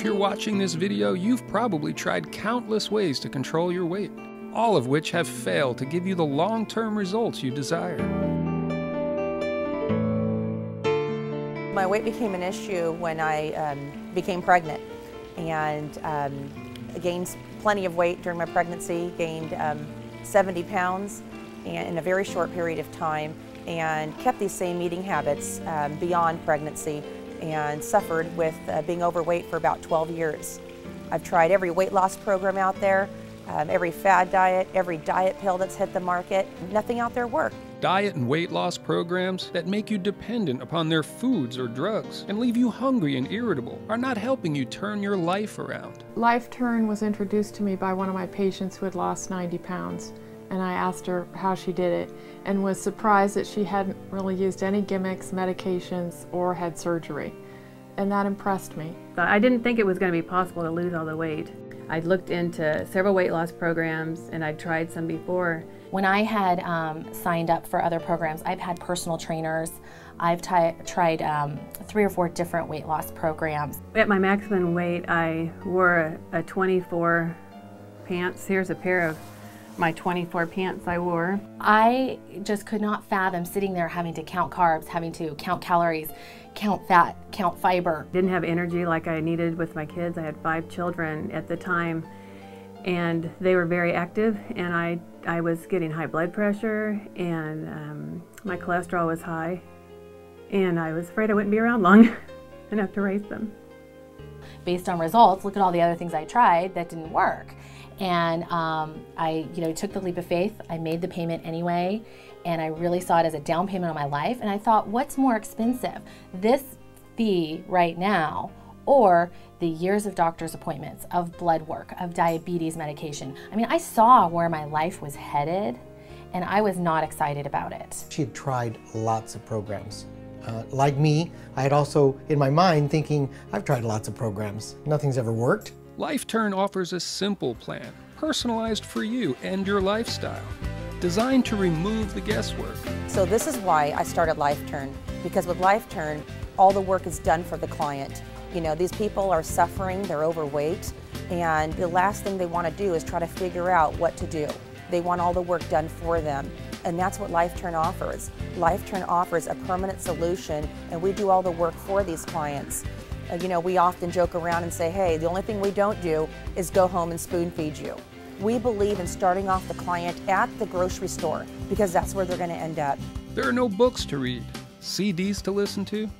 If you're watching this video, you've probably tried countless ways to control your weight, all of which have failed to give you the long-term results you desire. My weight became an issue when I became pregnant, and gained plenty of weight during my pregnancy, gained 70 pounds in a very short period of time, and kept these same eating habits beyond pregnancy, and suffered with being overweight for about 12 years. I've tried every weight loss program out there, every fad diet, every diet pill that's hit the market. Nothing out there worked. Diet and weight loss programs that make you dependent upon their foods or drugs and leave you hungry and irritable are not helping you turn your life around. LifeTurn was introduced to me by one of my patients who had lost 90 pounds. And I asked her how she did it and was surprised that she hadn't really used any gimmicks, medications, or had surgery. And that impressed me. I didn't think it was going to be possible to lose all the weight. I'd looked into several weight loss programs and I'd tried some before. When I had signed up for other programs, I've had personal trainers. I've tried 3 or 4 different weight loss programs. At my maximum weight, I wore a 24 pants. Here's a pair of my 24 pants I wore. I just could not fathom sitting there having to count carbs, having to count calories, count fat, count fiber. Didn't have energy like I needed with my kids. I had 5 children at the time, and they were very active, and I was getting high blood pressure, and my cholesterol was high, and I was afraid I wouldn't be around long enough to raise them. Based on results, look at all the other things I tried that didn't work. And I took the leap of faith. I made the payment anyway, and I really saw it as a down payment on my life. And I thought, what's more expensive, this fee right now, or the years of doctor's appointments, of blood work, of diabetes medication? I mean, I saw where my life was headed, and I was not excited about it. She had tried lots of programs. Like me, I had also, in my mind, thinking, I've tried lots of programs. Nothing's ever worked. LifeTurn offers a simple plan, personalized for you and your lifestyle, designed to remove the guesswork. So this is why I started LifeTurn, because with LifeTurn, all the work is done for the client. You know, these people are suffering, they're overweight, and the last thing they want to do is try to figure out what to do. They want all the work done for them, and that's what LifeTurn offers. LifeTurn offers a permanent solution, and we do all the work for these clients. You know, we often joke around and say, hey, the only thing we don't do is go home and spoon feed you. We believe in starting off the client at the grocery store, because that's where they're going to end up. There are no books to read, CDs to listen to,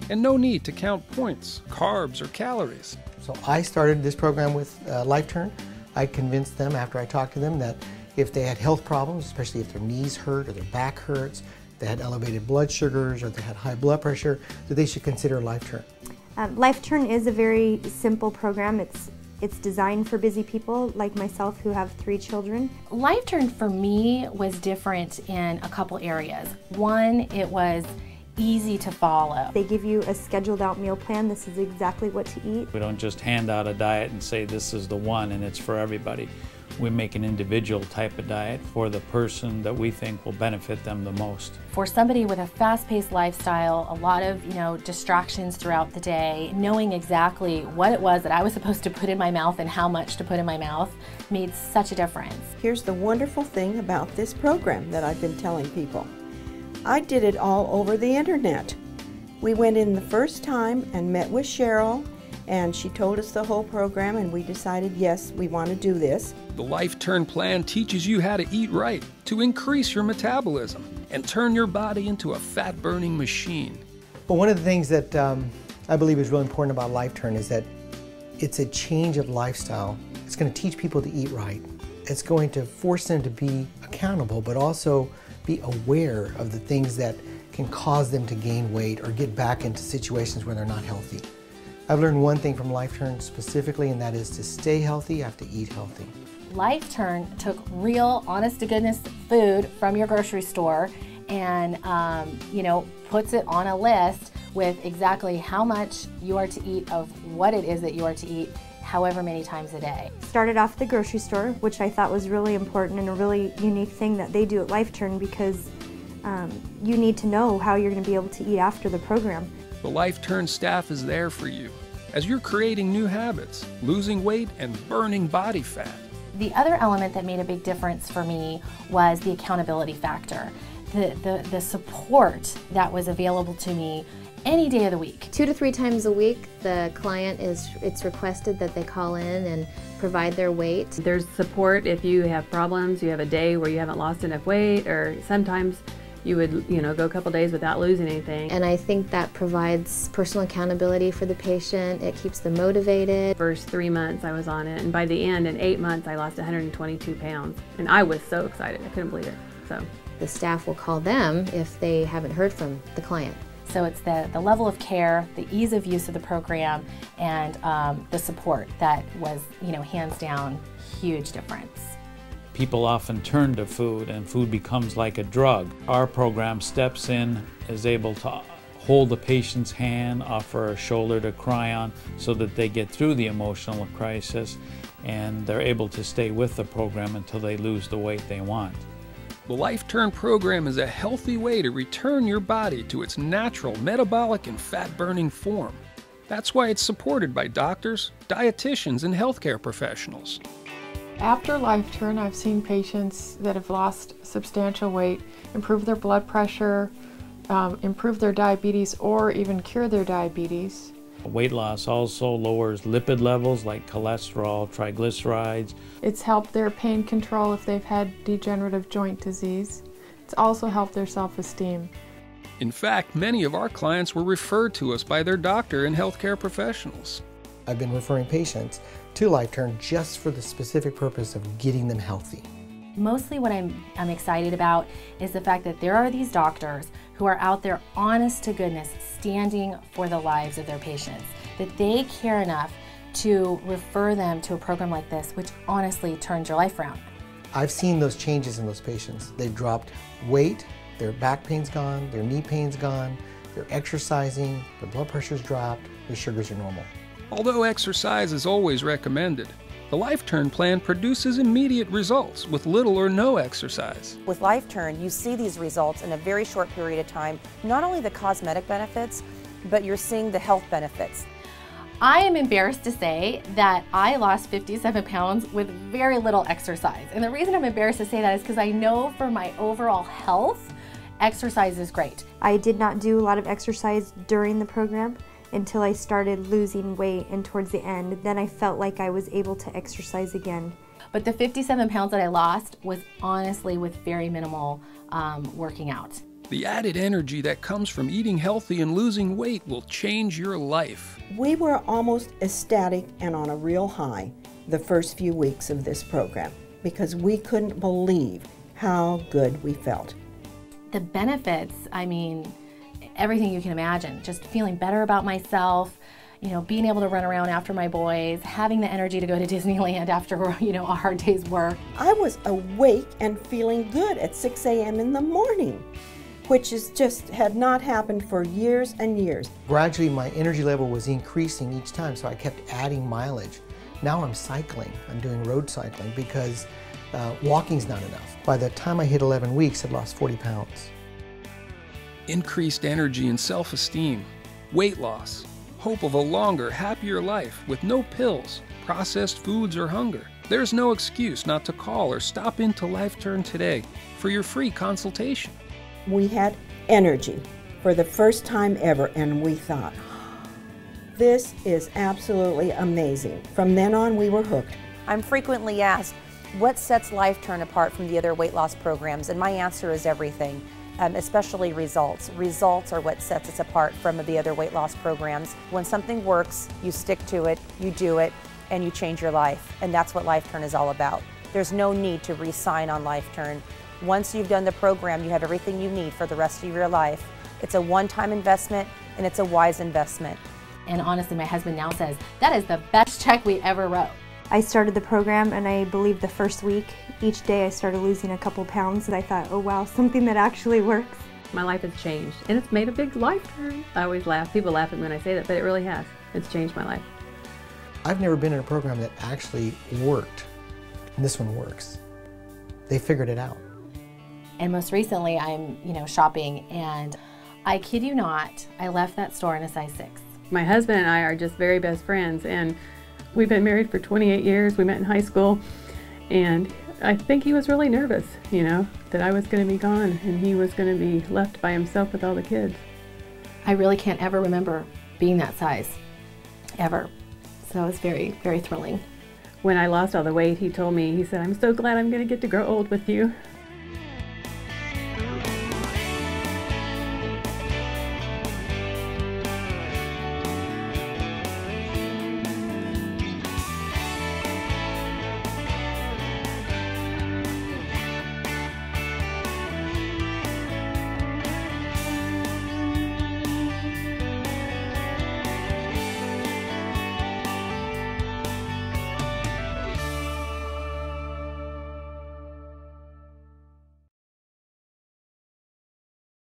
and no need to count points, carbs, or calories. So I started this program with LifeTurn. I convinced them after I talked to them that if they had health problems, especially if their knees hurt or their back hurts, they had elevated blood sugars or they had high blood pressure, that they should consider LifeTurn. LifeTurn is a very simple program. It's designed for busy people like myself who have 3 children. LifeTurn for me was different in a couple areas. One, it was easy to follow. They give you a scheduled out meal plan. This is exactly what to eat. We don't just hand out a diet and say this is the one and it's for everybody. We make an individual type of diet for the person that we think will benefit them the most. For somebody with a fast-paced lifestyle, a lot of distractions throughout the day, knowing exactly what it was that I was supposed to put in my mouth and how much to put in my mouth made such a difference. Here's the wonderful thing about this program that I've been telling people. I did it all over the internet. We went in the first time and met with Cheryl, and she told us the whole program, and we decided, yes, we want to do this. The LifeTurn plan teaches you how to eat right, to increase your metabolism, and turn your body into a fat-burning machine. But one of the things that I believe is really important about LifeTurn is that it's a change of lifestyle. It's going to teach people to eat right. It's going to force them to be accountable, but also be aware of the things that can cause them to gain weight or get back into situations where they're not healthy. I've learned one thing from LifeTurn specifically, and that is to stay healthy, you have to eat healthy. LifeTurn took real, honest-to-goodness food from your grocery store and, puts it on a list with exactly how much you are to eat of what it is that you are to eat, however many times a day. Started off at the grocery store, which I thought was really important and a really unique thing that they do at LifeTurn, because you need to know how you're going to be able to eat after the program. The LifeTurn staff is there for you, as you're creating new habits, losing weight, and burning body fat. The other element that made a big difference for me was the accountability factor. The support that was available to me any day of the week. 2 to 3 times a week, it's requested that they call in and provide their weight. There's support if you have problems, you have a day where you haven't lost enough weight, or sometimes you would, go a couple days without losing anything. And I think that provides personal accountability for the patient. It keeps them motivated. First 3 months I was on it, and by the end, in 8 months, I lost 122 pounds. And I was so excited, I couldn't believe it. So the staff will call them if they haven't heard from the client. So it's the level of care, the ease of use of the program, and the support that was, hands down, huge difference. People often turn to food, and food becomes like a drug. Our program steps in, is able to hold the patient's hand, offer a shoulder to cry on so that they get through the emotional crisis, and they're able to stay with the program until they lose the weight they want. The LifeTurn program is a healthy way to return your body to its natural metabolic and fat-burning form. That's why it's supported by doctors, dietitians, and healthcare professionals. After LifeTurn, I've seen patients that have lost substantial weight, improve their blood pressure, improve their diabetes, or even cure their diabetes. Weight loss also lowers lipid levels like cholesterol, triglycerides. It's helped their pain control if they've had degenerative joint disease. It's also helped their self-esteem. In fact, many of our clients were referred to us by their doctor and healthcare professionals. I've been referring patients to LifeTurn just for the specific purpose of getting them healthy. Mostly what I'm excited about is the fact that there are these doctors who are out there, honest to goodness, standing for the lives of their patients, that they care enough to refer them to a program like this, which honestly turns your life around. I've seen those changes in those patients. They've dropped weight, their back pain's gone, their knee pain's gone, they're exercising, their blood pressure's dropped, their sugars are normal. Although exercise is always recommended, the LifeTurn plan produces immediate results with little or no exercise. With LifeTurn, you see these results in a very short period of time. Not only the cosmetic benefits, but you're seeing the health benefits. I am embarrassed to say that I lost 57 pounds with very little exercise. And the reason I'm embarrassed to say that is because I know for my overall health, exercise is great. I did not do a lot of exercise during the program until I started losing weight, and towards the end, then I felt like I was able to exercise again. But the 57 pounds that I lost was honestly with very minimal working out. The added energy that comes from eating healthy and losing weight will change your life. We were almost ecstatic and on a real high the first few weeks of this program because we couldn't believe how good we felt. The benefits, I mean, everything you can imagine, just feeling better about myself, being able to run around after my boys, having the energy to go to Disneyland after, a hard day's work. I was awake and feeling good at 6 a.m. in the morning, which had not happened for years and years. Gradually, my energy level was increasing each time, so I kept adding mileage. Now I'm cycling. I'm doing road cycling because walking's not enough. By the time I hit 11 weeks, I'd lost 40 pounds. Increased energy and self-esteem, weight loss, hope of a longer, happier life with no pills, processed foods, or hunger. There's no excuse not to call or stop into LifeTurn today for your free consultation. We had energy for the first time ever, and we thought, this is absolutely amazing. From then on, we were hooked. I'm frequently asked, what sets LifeTurn apart from the other weight loss programs? And my answer is everything. Especially results. Results are what sets us apart from the other weight loss programs. When something works, you stick to it, you do it, and you change your life. And that's what LifeTurn is all about. There's no need to re-sign on LifeTurn. Once you've done the program, you have everything you need for the rest of your life. It's a one-time investment, and it's a wise investment. And honestly, my husband now says, that is the best check we ever wrote. I started the program, and I believe the first week, each day I started losing a couple pounds, and I thought, oh wow, something that actually works. My life has changed, and it's made a big life turn. I always laugh. People laugh at me when I say that, but it really has. It's changed my life. I've never been in a program that actually worked, and this one works. They figured it out. And most recently, I'm, shopping, and I kid you not, I left that store in a size 6. My husband and I are just very best friends, and we've been married for 28 years. We met in high school, and I think he was really nervous, you know, that I was going to be gone and he was going to be left by himself with all the kids. I really can't ever remember being that size, ever. So it's very, very thrilling. When I lost all the weight, he told me, he said, "I'm so glad I'm going to get to grow old with you."